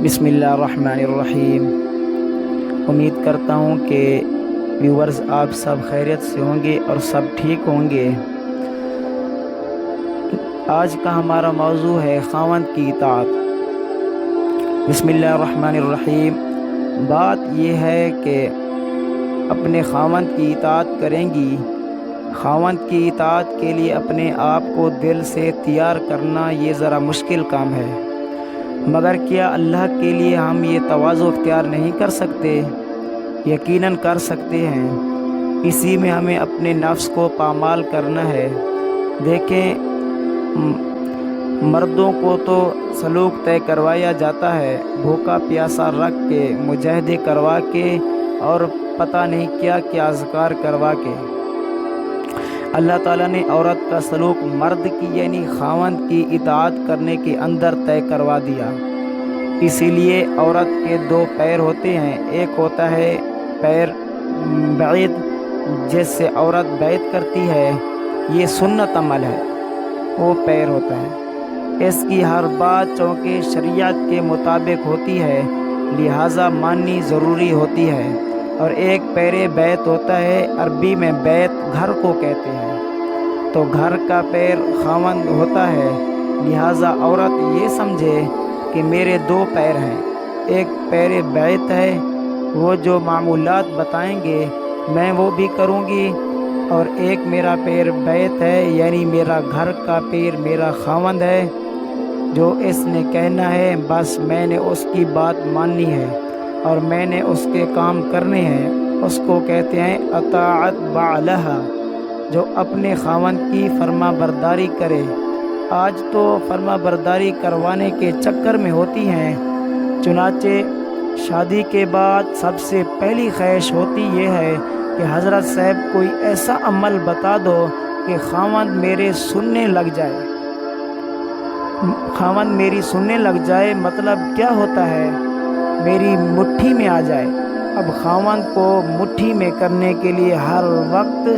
بسم اللہ الرحمن الرحیم۔ امید کرتا ہوں کہ ویورز آپ سب خیریت سے ہوں گے اور سب ٹھیک ہوں گے۔ آج کا ہمارا موضوع ہے خاوند کی اطاعت۔ بسم اللہ الرحمن الرحیم۔ بات یہ ہے کہ اپنے خاوند کی اطاعت کریں گی۔ خاوند کی اطاعت کے لیے اپنے آپ کو دل سے تیار کرنا یہ ذرا مشکل کام ہے، مگر کیا اللہ کے لیے ہم یہ تواضع اختیار نہیں کر سکتے؟ یقیناً کر سکتے ہیں۔ اسی میں ہمیں اپنے نفس کو پامال کرنا ہے۔ دیکھیں، مردوں کو تو سلوک طے کروایا جاتا ہے، بھوکا پیاسا رکھ کے، مجاہدے کروا کے اور پتہ نہیں کیا کیا اذکار کروا کے۔ اللہ تعالیٰ نے عورت کا سلوک مرد کی یعنی خاوند کی اطاعت کرنے کے اندر طے کروا دیا۔ اسی لیے عورت کے دو پیر ہوتے ہیں، ایک ہوتا ہے پیر بعید جس سے عورت بیعت کرتی ہے، یہ سنت عمل ہے، وہ پیر ہوتا ہے۔ اس کی ہر بات چونکہ شریعت کے مطابق ہوتی ہے، لہٰذا ماننی ضروری ہوتی ہے۔ اور ایک پیر بیت ہوتا ہے، عربی میں بیت گھر کو کہتے ہیں، تو گھر کا پیر خاوند ہوتا ہے۔ لہٰذا عورت یہ سمجھے کہ میرے دو پیر ہیں، ایک پیر بیت ہے، وہ جو معمولات بتائیں گے میں وہ بھی کروں گی، اور ایک میرا پیر بیت ہے یعنی میرا گھر کا پیر میرا خاوند ہے، جو اس نے کہنا ہے بس میں نے اس کی بات ماننی ہے اور میں نے اس کے کام کرنے ہیں۔ اس کو کہتے ہیں اطاعت بعلہا، جو اپنے خاوند کی فرما برداری کرے۔ آج تو فرما برداری کروانے کے چکر میں ہوتی ہیں، چنانچہ شادی کے بعد سب سے پہلی خواہش ہوتی یہ ہے کہ حضرت صاحب کوئی ایسا عمل بتا دو کہ خاوند میرے سننے لگ جائے۔ خاوند میری سننے لگ جائے مطلب کیا ہوتا ہے؟ میری مٹھی میں آ جائے۔ اب خاوند کو مٹھی میں کرنے کے لیے ہر وقت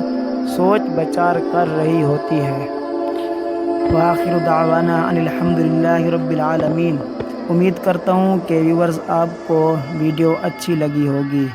سوچ بچار کر رہی ہوتی ہے۔ وآخر دعوانا ان الحمدللہ رب العالمین۔ امید کرتا ہوں کہ ویورز آپ کو ویڈیو اچھی لگی ہوگی۔